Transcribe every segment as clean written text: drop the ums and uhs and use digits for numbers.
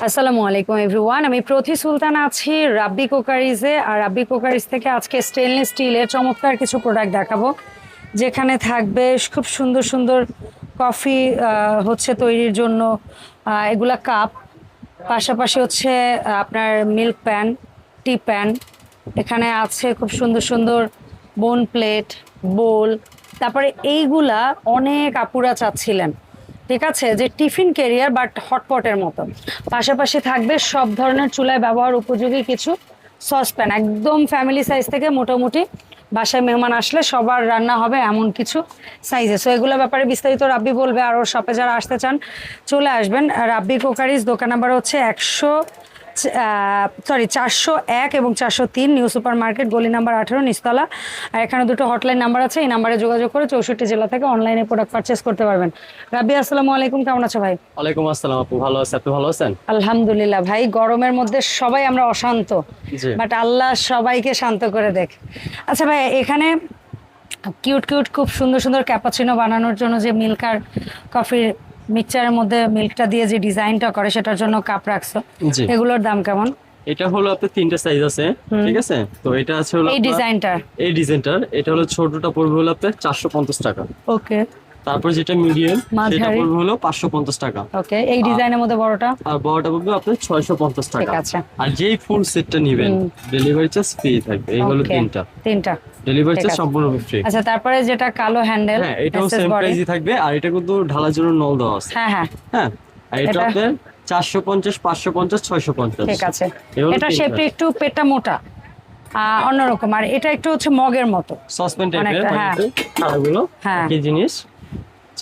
আসসালামু আলাইকুম এভরিওয়ান, আমি প্রতি সুলতান আছি রাব্বি কুকারিজে। আর রাব্বি কুকারিজ থেকে আজকে স্টেনলেস স্টিলের চমৎকার কিছু প্রোডাক্ট দেখাবো, যেখানে থাকবে খুব সুন্দর সুন্দর কফি হচ্ছে তৈরির জন্য এগুলা কাপ, পাশাপাশি হচ্ছে আপনার মিল্ক প্যান, টি প্যান, এখানে আছে খুব সুন্দর সুন্দর বোন প্লেট, বোল। তারপরে এইগুলা অনেক আপুরা চাচ্ছিলেন, ঠিক আছে, যে টিফিন ক্যারিয়ার বাট হটপটের মতো। পাশাপাশি থাকবে সব ধরনের চুলায় ব্যবহার উপযোগী কিছু সসপ্যান, একদম ফ্যামিলি সাইজ থেকে মোটামুটি বাসায় মেহমান আসলে সবার রান্না হবে এমন কিছু সাইজে। সো এগুলো ব্যাপারে বিস্তারিত রাব্বি বলবে। আর ওর শপে যারা আসতে চান চলে আসবেন। রাব্বি কুকারিজ দোকান নাম্বার হচ্ছে 401 এবং 403, নিউ সুপার মার্কেট, গলি নাম্বার 18, নিচতলা। আর এখানে দুটো হটলাইন নাম্বার আছে, এই নাম্বারে যোগাযোগ করে 64 জেলা থেকে অনলাইনে প্রোডাক্ট পারচেস করতে পারবেন। রাব্বি আসসালামু আলাইকুম, কেমন আছো ভাই? ওয়ালাইকুম আসসালাম আপু, ভালো আছেন? আপনি ভালো আছেন? আলহামদুলিল্লাহ ভাই, গরমের মধ্যে সবাই আমরা অশান্ত, বাট আল্লাহ সবাইকে শান্ত করে দেখ। আচ্ছা ভাই, এখানে কিউট কিউট খুব সুন্দর সুন্দর ক্যাপাচিনো বানানোর জন্য যে মিল্ক আর কফির মিক্সচারের মধ্যে মিল্কটা দিয়ে যে ডিজাইনটা করে সেটার জন্য কাপ রাখছো, এগুলোর দাম কেমন? এটা হলো আপনার তিনটা সাইজ আছে, ঠিক আছে? তো এটা আছে হলো এই ডিজাইনটার এটা হলো ছোটটা পড়বে হলো আপনার 450 টাকা। ওকে। তারপর যেটা মিডিয়াম সেটা পড়বে হলো 550 টাকা। ওকে। এই ডিজাইনের মধ্যে বড়টা? আর বড়টা পড়বে আপনার 650 টাকা। ঠিক আছে। আর যেই ফুল সেটটা নেবেন ডেলিভারি চার্জ ফ্রি থাকবে। এই হলো তিনটা ডেলিভারি চার্জ সম্পূর্ণ ফ্রি। আচ্ছা, তারপরে যেটা কালো হ্যান্ডেল, হ্যাঁ এটাও সেম প্রাইসই থাকবে। আর এটা কিন্তু ঢালার জন্য নল দেওয়া আছে। হ্যাঁ হ্যাঁ হ্যাঁ। আর এটা আপনার 450, 550, 650। ঠিক আছে। এটা শেপটা একটু পেটটা মোটা অন্যরকম, আর এটা একটু হচ্ছে মগের মতো সসপ্যান টাইপের। হ্যাঁ এগুলো কি জিনিস?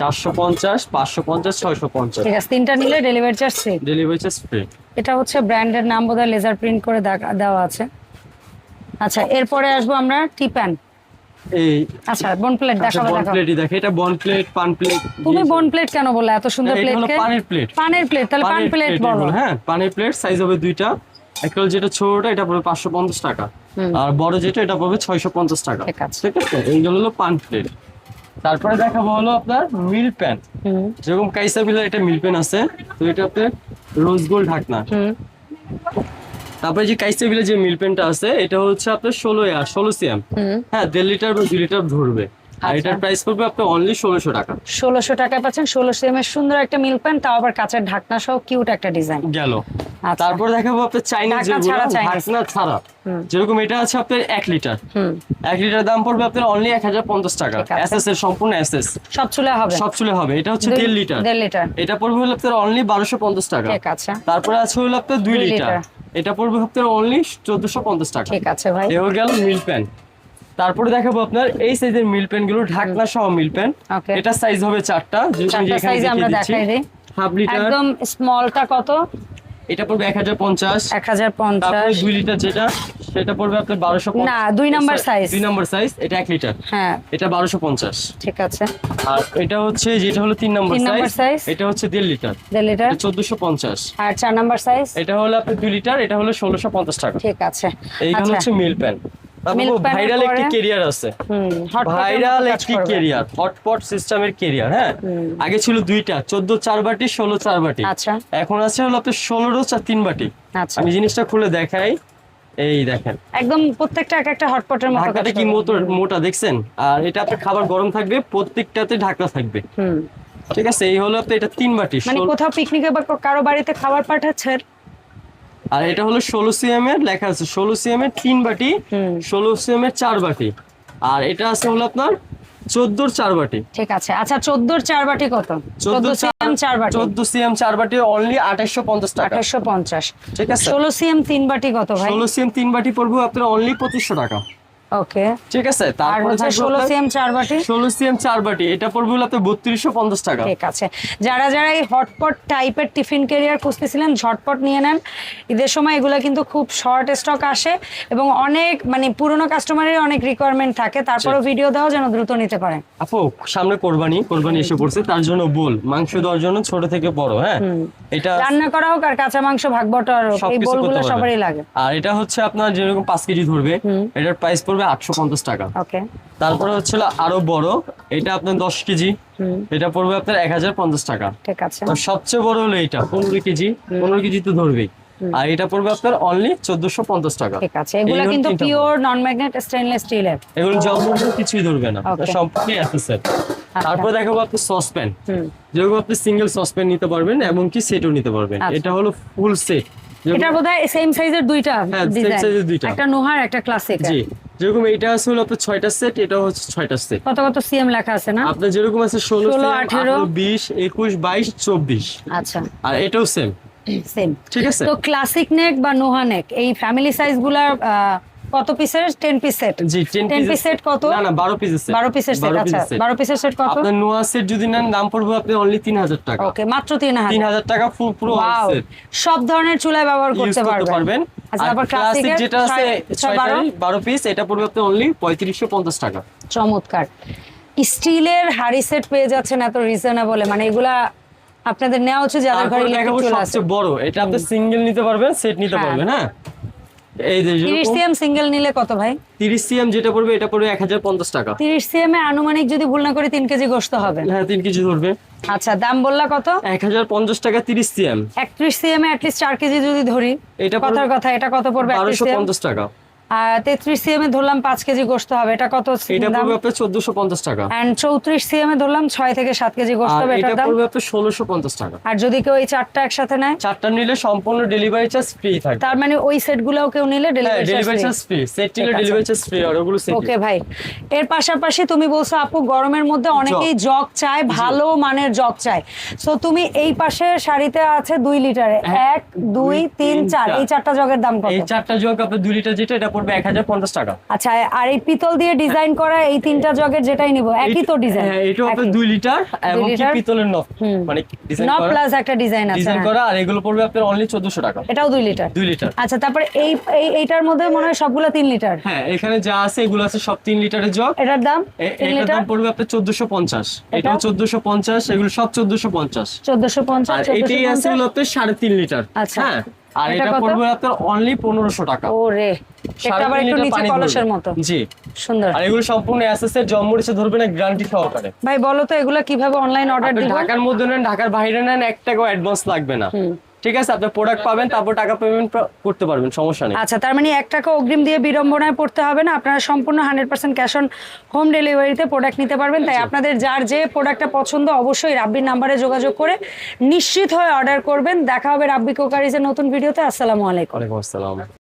450, 550, 650। ঠিক আছে। তিনটা নিলে delivery charge free. Delivery charge free. এটা হচ্ছে ব্র্যান্ডের নাম, বোধহয় লেজার প্রিন্ট করে দেওয়া আছে। আচ্ছা, এরপরে আসবো আমরা টি প্যান। এই আচ্ছা, বন প্লেট দেখাবো। বন প্লেটই দেখে, এটা বন প্লেট, পান প্লেট। তুমি বন প্লেট কেন বললে? এত সুন্দর প্লেটকে পানের প্লেট। পানের প্লেট, তাহলে পান প্লেট বলো। হ্যাঁ পানের প্লেট সাইজ হবে দুইটা। একটা যেটা ছোটটা এটা পড়বে 550 টাকা, আর বড় যেটা এটা পড়বে 650 টাকা। ঠিক আছে। এইগুলো হলো পান প্লেট। তারপরে দেখাবো হলো আপনার মিল প্যান। যেরকম কাইসা মিলের একটা মিল প্যান আছে, তো এটা আপনার রোজ গোল্ড ঢাকনা। তারপরে যে কাইসা মিলের যে মিল প্যানটা আছে এটা হচ্ছে আপনার 16 সিএম। হ্যাঁ 1.5 লিটার বা 2 লিটার ধরবে। আর এটার প্রাইস পড়বে আপনার অনলি 1600 টাকা। 1600 টাকায় পাচ্ছেন 16 সিএম এর সুন্দর একটা মিল প্যান, তাও আবার কাঁচের ঢাকনা সহ কিউট একটা ডিজাইন গেল। তারপর দেখাবো আপনার চাইনিজ যেগুলো ঢাকনা ছাড়া। যেরকম এটা আছে আপনার 1 লিটার। 1 লিটার দাম পড়বে আপনার অনলি 1050 টাকা। এসএস এর সম্পূর্ণ এসএস, সব চুলে হবে। এটা হচ্ছে 1.5 লিটার। এটা পড়বে হলো আপনার অনলি 1250 টাকা। ঠিক আছে। তারপরে আছে হলো আপনার 2 লিটার। এটা পড়বে আপনার অনলি 1450 টাকা। ঠিক আছে ভাই। এও গেল মিল প্যান। তারপরে দেখাবো আপনার এই সাইজের মিল প্যান গুলো, ঢাকনা সহ মিল প্যান। এটা সাইজ হবে 4টা, যেরকম এখানে দেখিয়ে দিচ্ছি। Half litre. একদম স্মলটা কত? এটা পড়বে 1050। 1050। তারপরে 2 লিটার যেটা সেটা পড়বে আপনার 1250। না, 2 নাম্বার সাইজ। 2 নাম্বার সাইজ, এটা 1 লিটার। হ্যাঁ এটা 1250। ঠিক আছে। আর এটা হচ্ছে যেটা হলো 3 নাম্বার সাইজ, এটা হচ্ছে 1.5 লিটার। 1.5 লিটার 1450। আর 4 নাম্বার সাইজ এটা হলো আপনার 2 লিটার, এটা হলো 1650 টাকা। ঠিক আছে। এইগুলো হচ্ছে মিল প্যান। ভাইরাল একটি ক্যারিয়ার আছে, ভাইরাল একটি ক্যারিয়ার, হটপট সিস্টেমের ক্যারিয়ার। হ্যাঁ আগে ছিল দুইটা, 14 4 বাটি, 16 4 বাটি। আচ্ছা, এখন আছে হলো আপনার 16 3 বাটি। আচ্ছা, আমি জিনিসটা খুলে দেখাই। এই দেখেন একদম প্রত্যেকটা একটা হটপটের মতো। ঢাকনাটা কি মোটা দেখছেন? আর এটা আপনার খাবার গরম থাকবে, প্রত্যেকটাতে ঢাকনা থাকবে। ঠিক আছে। এই হলো আপনার এটা 3 বাটি, মানে কোথাও পিকনিকে বা কারো বাড়িতে খাবার পাঠাচ্ছেন। আর এটা হলো 16 সিএম এর, লেখা আছে 16 সিএম এর 3 বাটি, 16 সিএম এর 4 বাটি। আর এটা আছে হলো আপনার 14 4 বাটি। ঠিক আছে। আচ্ছা 14 4 বাটি কত? 14 সিএম 4 বাটি, 14 সিএম 4 বাটি অনলি 2850 টাকা। 2850। ঠিক আছে। 16 সিএম 3 বাটি কত ভাই? 16 সিএম 3 বাটি পড়বে আপনার অনলি 2500 টাকা। ওকে, ঠিক আছে। তারপর 16 সিএম 4 বাটি, 16 সিএম 4 বাটি এটা পড়বে হলো আপনার 3250 টাকা। ঠিক আছে। যারা এই হটপট টাইপের টিফিন ক্যারিয়ার খুঁজতেছিলেন, ঝটপট নিয়ে নেন। ঈদের সময় এগুলো কিন্তু খুব শর্ট স্টক আসে এবং অনেক মানে পুরনো কাস্টমারের অনেক রিকোয়ারমেন্ট থাকে, তারপরও ভিডিও দাও যেন দ্রুত নিতে পারে। আপু সামনে কোরবানি এসে পড়ছে, তার জন্য বল মাংস দেওয়ার জন্য ছোট থেকে বড়। হ্যাঁ এটা রান্না করা হোক আর কাঁচা মাংস ভাগ বটার হোক, এই বলগুলো সবারই লাগে। আর এটা হচ্ছে আপনার যেরকম 5 কেজি ধরবে, এটার প্রাইস পড়বে পড়বে 850 টাকা। ওকে, তারপরে হচ্ছে আরো বড়, এটা আপনার 10 কেজি, এটা পড়বে আপনার 1050 টাকা। ঠিক আছে। তো সবচেয়ে বড় হলো এটা 15 কেজি, 15 কেজি তো ধরবেই, আর এটা পড়বে আপনার অনলি 1450 টাকা। ঠিক আছে, এগুলা কিন্তু পিওর নন ম্যাগনেট স্টেনলেস স্টিলের, এগুলো জম্বুর কিছুই ধরবে না, সম্পূর্ণ অ্যাসেসের। তারপর দেখাবো আপনি সসপ্যান, যেরকম আপনি সিঙ্গেল সসপ্যান নিতে পারবেন এবং কি সেটও নিতে পারবেন। এটা হলো ফুল সেট, এটা বোধহয় সেম সাইজের দুইটা ডিজাইন, একটা নোহার একটা ক্লাসিক। জি, যেরকম এটা আছে হলো আপনার 6টা সেট, এটা হচ্ছে 6টা সেট। কত কত সিএম লেখা আছে না? আপনার যেরকম আছে 16, 18, 20, 21, 22, 24। আচ্ছা, আর এটাও সেম। ঠিক আছে। তো ক্লাসিক নেক বা নোহা নেক এই ফ্যামিলি সাইজ গুলা কত পিসের? 10 পিস সেট। জি, 10 পিস সেট কত? না 12 পিসের সেট। 12 পিসের সেট। আচ্ছা, 12 পিসের সেট কত? আপনার নোয়া সেট যদি নেন দাম পড়বে আপনি অনলি 3000 টাকা। ওকে, মাত্র 3000 টাকা পুরো সেট। সব ধরনের চুলায় ব্যবহার করতে পারবেন। আচ্ছা, আবার ক্লাসিক যেটা আছে 12 পিস, এটা পড়বে আপনি অনলি 3550 টাকা। চমৎকার। স্টিলের হাড়ি সেট পেয়ে যাচ্ছেন এত রিজনেবলে, মানে এগুলা আপনাদের নেওয়া উচিত যাদের ঘরে ইলেকট্রিক চুলা আছে। সবচেয়ে বড় এটা আপনি সিঙ্গেল নিতে পারবেন, সেট নিতে পারবেন। হ্যাঁ, এই যে 30 সিএম সিঙ্গেল নিলে কত ভাই? 30 সিএম যেটা পড়বে এটা পড়বে 1050 টাকা। 30 সিএম এ আনুমানিক যদি ভুল না করি 3 কেজি গোশত হবে। হ্যাঁ, 3 কেজি ধরবে। আচ্ছা, দাম বললা কত? 1050 টাকা 30 CM. 31 CM A at least 4 KG যদি ধরি, এটা কথার কথা, এটা কত পড়বে? 1250 টাকা। আর 33 সিএম এ ধরলাম 5 কেজি গোশত হবে, এটা কত? এটা পড়বে আপনার 1450 টাকা। এন্ড 34 সিএম এ ধরলাম 6 থেকে 7 কেজি গোশত হবে, এটার দাম পড়বে আপনার 1650 টাকা। আর যদি কেউ এই চারটা একসাথে নেয়, চারটা নিলে সম্পূর্ণ ডেলিভারি চার্জ ফ্রি থাকবে। তার মানে ওই সেটগুলোও কেউ নিলে ডেলিভারি চার্জ ফ্রি, সেট নিলে ডেলিভারি চার্জ ফ্রি, আর ওগুলো সেট। ওকে ভাই, এর পাশাপাশি তুমি বলছো আপু গরমের মধ্যে অনেকেই জগ চায়, ভালো মানের জগ চায়, সো তুমি এই পাশে শাড়িতে আছে 2 লিটারে 1 2 3 4, এই চারটা জগের দাম কত? এই চারটা জগ আপনার 2 লিটার যেটা, এটা পড়বে 1050 টাকা। আচ্ছা, আর এই পিতল দিয়ে ডিজাইন করা এই তিনটা জগের যেটাই নিব একই তো ডিজাইন? হ্যাঁ, এটা আপনার 2 লিটার এবং কি পিতলের নব, মানে ডিজাইন করা, নব প্লাস একটা ডিজাইন আছে, ডিজাইন করা, আর এগুলো পড়বে আপনার অনলি 1400 টাকা। এটাও 2 লিটার? 2 লিটার। আচ্ছা, তারপরে এইটার মধ্যে মনে হয় সবগুলো 3 লিটার? হ্যাঁ, এখানে যা আছে এগুলো আছে সব 3 লিটারের জগ। এটার দাম? এটার দাম পড়বে আপনার 1450, এটাও 1450, এগুলো সব 1450। 1450, আর এটাই আছে হলো আপনার 3.5 লিটার। হ্যাঁ, আর এটা পড়বে আপনার অনলি 1500 টাকা। ওরে, এটা আবার একটু নিচে কলসের মতো। জি, সুন্দর। আর এগুলো সম্পূর্ণ অ্যাসেসের জম্মুরিসে ধরবে না, গ্যারান্টি সহকারে। ভাই বলো তো এগুলো কিভাবে অনলাইন অর্ডার দিব? ঢাকার মধ্যে নেন, ঢাকার বাইরে নেন, 1 টাকাও অ্যাডভান্স লাগবে না। ঠিক আছে, আপনি প্রোডাক্ট পাবেন, তারপর টাকা পেমেন্ট করতে পারবেন, সমস্যা নেই। আচ্ছা, তার মানে 1 টাকা অগ্রিম দিয়ে বিড়ম্বনায় পড়তে হবে না, আপনারা সম্পূর্ণ 100% ক্যাশ অন হোম ডেলিভারিতে প্রোডাক্ট নিতে পারবেন। তাই আপনাদের যার যে প্রোডাক্টটা পছন্দ অবশ্যই রাব্বির নাম্বারে যোগাযোগ করে নিশ্চিত হয়ে অর্ডার করবেন। দেখা হবে রাব্বি কুকারিজের নতুন ভিডিওতে। আসসালামু আলাইকুম। ওয়ালাইকুম আসসালাম।